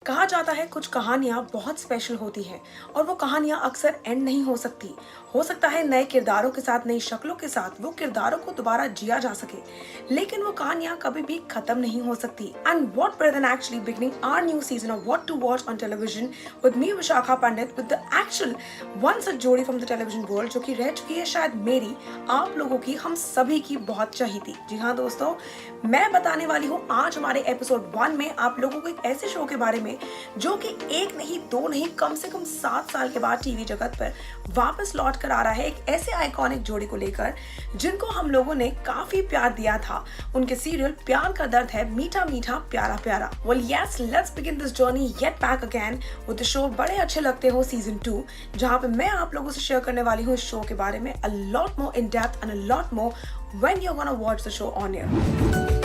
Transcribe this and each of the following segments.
कहा जाता है कुछ कहानियां बहुत स्पेशल होती हैं और वो कहानियां अक्सर एंड नहीं हो सकती। हो सकता है नए किरदारों के साथ, नई शक्लों के साथ वो किरदारों को दोबारा जिया जा सके, लेकिन वो कहानियां कभी भी खत्म नहीं हो सकती। And what better than actually beginning our new season of what to watch on television with me Vishakha Pandit with the actual one such जोड़ी फ्रॉम द टेलीविजन वर्ल्ड, जो कि रह चुकी है शायद मेरी, आप लोगों की, हम सभी की बहुत चहीती। जी हाँ दोस्तों, मैं बताने वाली हूँ आज हमारे एपिसोड 1 में आप लोगों को एक ऐसे शो के बारे में जो कि एक नहीं, दो नहीं, कम से कम 7 साल के बाद टीवी जगत पर वापस लौट कर आ रहा है, एक ऐसे आइकॉनिक जोड़ी को लेकर जिनको हम लोगों ने काफी प्यार दिया था। उनके सीरियल प्यार का दर्द है मीठा मीठा प्यारा प्यारा। Well yes, let's begin this journey yet back again with the show Bade Achhe Lagte हो सीजन 2, जहां पे मैं आप लोगों से शेयर करने वाली हूँ इस शो के बारे में a lot more in depth and a lot more when you are gonna watch the show on air.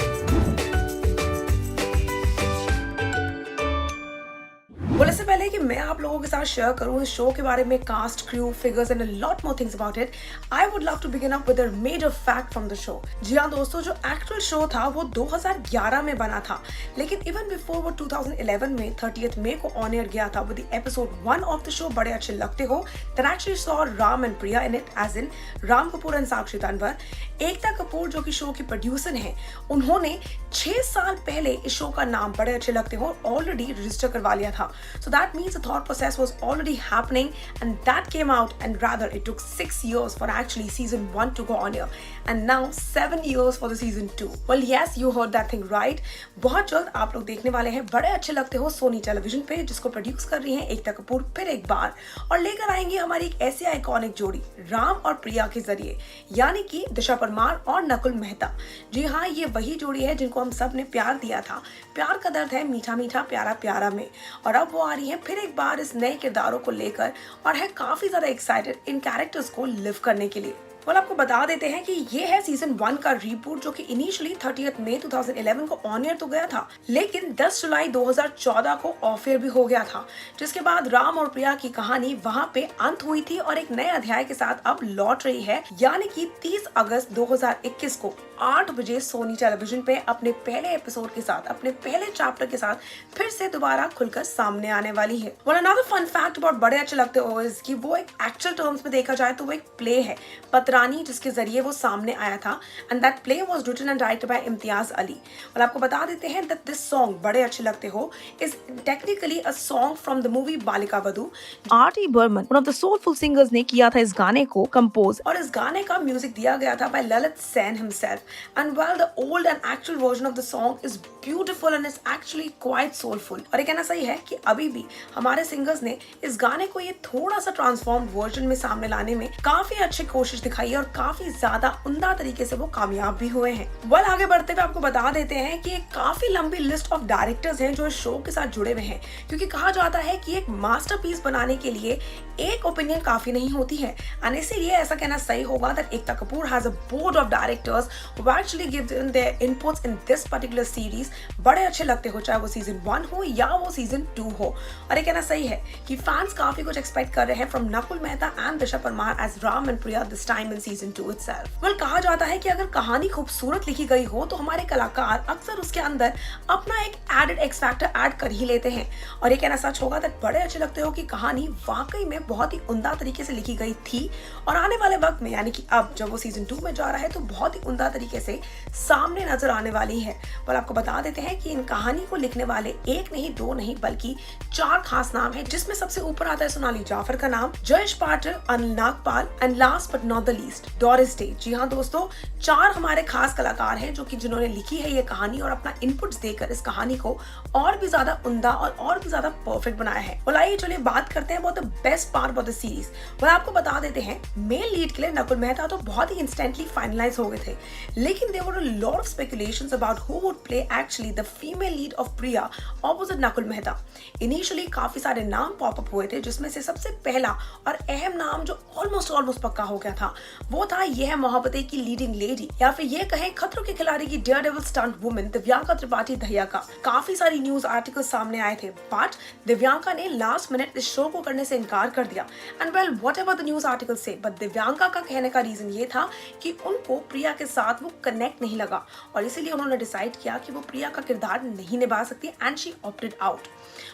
बोले से पहले कि मैं आप लोगों के साथ शेयर करूं इस शो के बारे में, cast, crew, figures and a lot more things about it, I would love to begin up with a major fact from the show. जी हाँ दोस्तों, जो एक्चुअल शो था वो 2011 में बना था, लेकिन इवन बिफोर वो 2011 में 30th मई को ऑन एयर गया था with the episode 1 of the show Bade Achhe Lagte Ho, that actually saw Ram and Priya in it, as in Ram Kapoor and Sakshi Tanwar. Ekta Kapoor जो कि शो की प्रोड्यूसर हैं, उन्होंने 6 साल पहले इस शो का नाम बड़े अच्छे लगते हो ऑलरेडी रजिस्टर करवा लिया था। So that means the thought process was already happening and that came out, and rather it took 6 years for actually season 1 to go on air and now 7 years for the season 2. Well yes, you heard that thing right. बहुत जल्द आप लोग देखने वाले हैं बड़े अच्छे लगते हो Soni television पे, जिसको प्रोड्यूस कर रही हैं एकता कपूर फिर एक बार, और लेकर आएंगी हमारी एक ऐसी आइकॉनिक जोड़ी राम और प्रिया के जरिए, यानी कि दिशा परमार और नकुल मेहता। जी हाँ, ये वही जोड़ी है जिनको हम सब ने प्यार दिया था। प्यार का दर्द है मीठा मीठा प्यारा प्यारा में, और अब वो आ रही है फिर एक बार इस नए किरदारों को लेकर और है काफी ज्यादा एक्साइटेड इन कैरेक्टर्स को लिव करने के लिए। आपको बता देते हैं कि ये है सीजन 1 का रीबूट, जो कि इनिशियली 30th मई 2011 को ऑन एयर तो गया था, लेकिन 10 जुलाई 2014 को ऑफ एयर भी हो गया था, जिसके बाद राम और प्रिया की कहानी वहां पे अंत हुई थी और एक नए अध्याय के साथ अब लौट रही है, यानी कि 30 अगस्त 2021 को 8 बजे सोनी टेलीविजन पे अपने पहले एपिसोड के साथ, अपने पहले चैप्टर के साथ फिर से दोबारा खुलकर सामने आने वाली है। Well, another fun fact about बड़े अच्छे लगते हो is कि वो एक एक्चुअल टर्म्स में देखा जाए तो वो एक प्ले है पतरानी, जिसके जरिए वो सामने आया था, and that play was written and writed by Imtiaz Ali. और आपको बता देते हैं दैट दिस सॉन्ग बड़े Achhe Lagte Ho is technically a song from the movie Balika Vadhu. R D. Burman, one of the soulful singers, ने किया था इस गाने को कंपोज, और इस गाने का म्यूजिक दिया गया था by Lalit Sen himself. And well the old and actual version of the song is beautiful and is actually quite soulful. और ये कहना सही है कि अभी भी हमारे सिंगर्स ने इस गाने को ये थोड़ा सा ट्रांसफॉर्म वर्जन में सामने लाने में काफी अच्छी कोशिश दिखाई है और काफी ज्यादा उम्दा तरीके से वो कामयाब भी हुए हैं। वेल, आगे बढ़ते हुए आपको बता देते हैं कि एक काफी लंबी लिस्ट ऑफ डायरेक्टर्स हैं जो इस शो के साथ जुड़े हुए हैं, क्योंकि कहा जाता है कि एक मास्टरपीस बनाने के लिए एक ओपिनियन काफी नहीं होती है, एंड इसीलिए ऐसा कहना सही होगा that Ekta Kapoor has a board of directors who actually give their inputs in this particular series बड़े अच्छे लगते हो, चाहे वो सीजन 1 हो या वो सीजन 2 हो। और ये कहना सही है कि फैंस काफी कुछ एक्सपेक्ट कर रहे हैं from Nakul Mehta and Disha Parmar as Ram and Priya this time in season 2 itself. Well, कहा जाता है कि अगर कहानी खूबसूरत लिखी गई हो तो हमारे कलाकार अक्सर उसके अंदर अपना एक एडेड एक्स फैक्टर ऐड कर ही लेते हैं, और ये कहना सच होगा दैट बड़े अच्छे लगते हो कि कहानी वाकई में बहुत ही उम्दा तरीके से लिखी गई थी, और आने वाले वक्त में, यानी कि अब जब वो सीजन 2 में जा रहा है, तो बहुत ही उम्दा तरीके से सामने नजर आने वाली है। पर आपको बता देते हैं कि इन कहानी को लिखने वाले एक नहीं, दो नहीं, बल्कि 4 खास नाम है, जिसमें सबसे ऊपर आता है सोनाली जाफर का नाम, Jayesh Patil, Anil Nagpal, and last but not the least Doris Day. जी हाँ दोस्तों, 4 हमारे खास कलाकार हैं जो कि जिन्होंने लिखी है ये कहानी और अपना इनपुट्स देकर इस कहानी को और भी ज्यादा उम्दा और भी ज्यादा परफेक्ट बनाया है। well, आइए चलिए बात करते हैं about the best part about the series. well, आपको बता देते हैं मेल लीड के लिए नकुल मेहता तो बहुत ही इंस्टेंटली फाइनलाइज हो गए थे, लेकिन there were a lot of speculations about who would play actually the female lead of Priya opposite Nakul Mehta. Initially काफी सारे नाम पॉप अप हुए थे, जिसमें से सबसे पहला और अहम नाम जो ऑलमोस्ट पक्का हो गया था वो था यह मोहब्बतें की लीडिंग लेडी, या फिर ये कहें खतरों के खिलाड़ी की daredevil stunt woman Divyanka Tripathi Dahiya का। काफी सारी न्यूज आर्टिकल सामने आए थे, बट दिव्यांका ने लास्ट मिनट इस शो को करने से इनकार कर दिया। And well, what ever the news article से, बट दिव्यांका का कहने का रीजन ये था कि उनको प्रिया के साथ वो कनेक्ट नहीं लगा, और इसीलिए उन्होंने डिसाइड किया कि वो प्रिया का किरदार नहीं निभा सकती, and she opted out.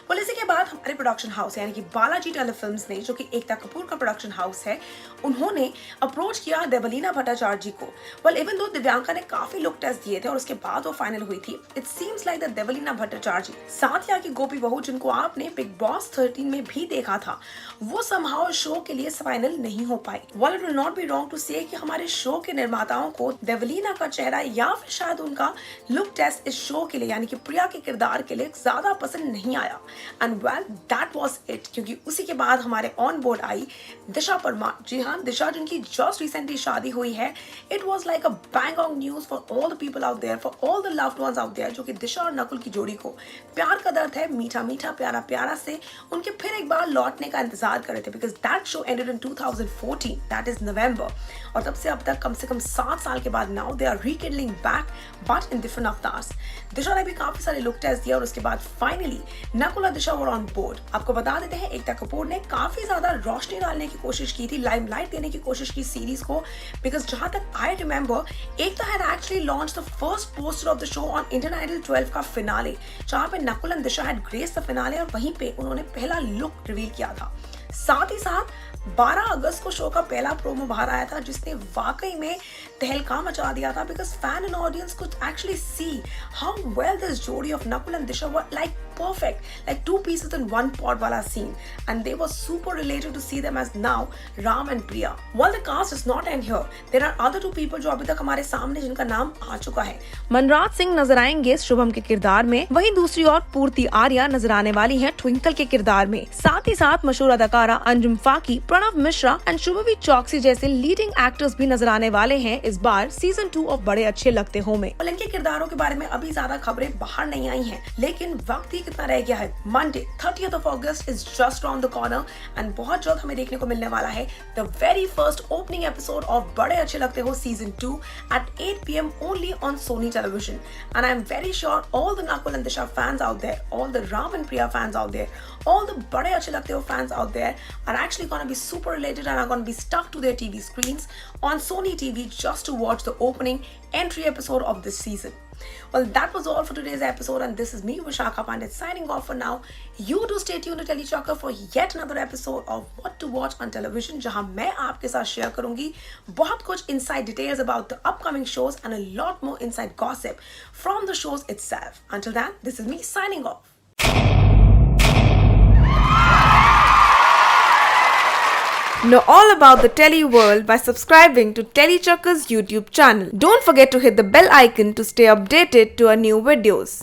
well, इसी के बाद हमारे प्रोडक्शन हाउस यानी कि बालाजी टेलीफिल्म्स ने, जो कि एकता कपूर का प्रोडक्शन हाउस है, उन्होंने अप्रोच किया देवलीना भट्टाचार्य जी को। well, इवन दो दिव्यांका ने काफी लुक टेस्ट दिए थे और उसके बाद वो फाइनल हुई थी, it seems like that Devoleena Bhattacharjee ji, साथ ही आगे गोपी बहू जिनको आपने बिग बॉस 13 में भी देखा था, वो समहाउ शो के लिए फाइनल नहीं हो पाई। well, it will not be wrong to say कि हमारे शो के निर्माताओं को देवलीना का चेहरा या फिर शायद उनका लुक टेस्ट इस शो के लिए यानी कि प्रिया के किरदार के लिए ज्यादा पसंद नहीं आया। And well that was it, क्योंकि उसी के बाद हमारे ऑन बोर्ड आई दिशा परमार। जी हाँ, दिशा जिनकी जस्ट रिसेंटली शादी हुई है। It was like a bang on news for all the people out there, for all the loved ones out there, जो कि दिशा और नकुल की जोड़ी को प्यार का दर्द है, मीठा मीठा प्यारा प्यारा से उनके फिर एक बार लौटने का इंतजार कर रहे थे, because that show ended in 2014, that is नवंबर, और तब से अब तक कम से कम 7 साल के बाद now they are rekindling back but in different avatars. Disha ने भी काफी सारे लुक टेस्ट दिया और उसके बाद फाइनली नकुल और दिशा वर ऑन बोर्ड। आपको बता देते हैं एकता कपूर ने काफी ज्यादा रोशनी डालने की कोशिश की थी, लाइमलाइट देने की कोशिश की सीरीज को, बिकॉज जहां तक I remember Ekta had actually launch the first poster of the show on Indian Idol 12 का फिनाले, जहां पे Nakul and Disha had graced the finale और वहीं पे उन्होंने पहला लुक रिवील किया था। साथ ही साथ 12 अगस्त को शो का पहला प्रोमो बाहर आया था, जिसने वाकई में तहलका मचा दिया था, because fan and audience could actually see how well this जोड़ी of Nakul and Disha were like perfect, like two pieces in one pot wala scene, and they were super related to see them as now Ram and Priya. While the cast does not end here, there are other two people जो अभी तक हमारे सामने जिनका नाम आ चुका है। मनराज सिंह नजर आएंगे शुभम के किरदार में, वहीं दूसरी ओर पूर्ति आर्या नजर आने वाली हैं ट्विंकल के किरदार में। साथ ही साथ मशहूर अदाकारा अंजुम फाकी, प्रणव मिश्रा एंड शुभवी चौकसी जैसे लीडिंग एक्टर्स भी नजर आने वाले हैं इस बार सीजन 2 ऑफ बड़े अच्छे लगते हो में। इनके किरदारों के बारे में अभी ज्यादा खबरें बाहर नहीं आई हैं, लेकिन वक्त कितना रह गया है। Monday 30th of August is just around the corner and बहुत जल्द हमें देखने को मिलने वाला है the very first opening episode of बड़े अच्छे लगते हो season 2 at 8 PM only on Sony Television, and I am very sure all the Nakul and Disha fans out there, all the Ram and Priya fans out there, all the बड़े अच्छे लगते हो fans out there are actually going to be super related and are going to be stuck to their TV screens on Sony TV just to watch the opening entry episode of this season. Well, that was all for today's episode, and this is me, Vishakha Pandit, signing off for now. You do stay tuned to Telechocker for yet another episode of What to Watch on Television, जहां मैं आपके साथ share करूंगी बहुत कुछ inside details about the upcoming shows and a lot more inside gossip from the shows itself. Until then, this is me signing off. Know all about the Telly world by subscribing to Telechucker's YouTube channel. Don't forget to hit the bell icon to stay updated to our new videos.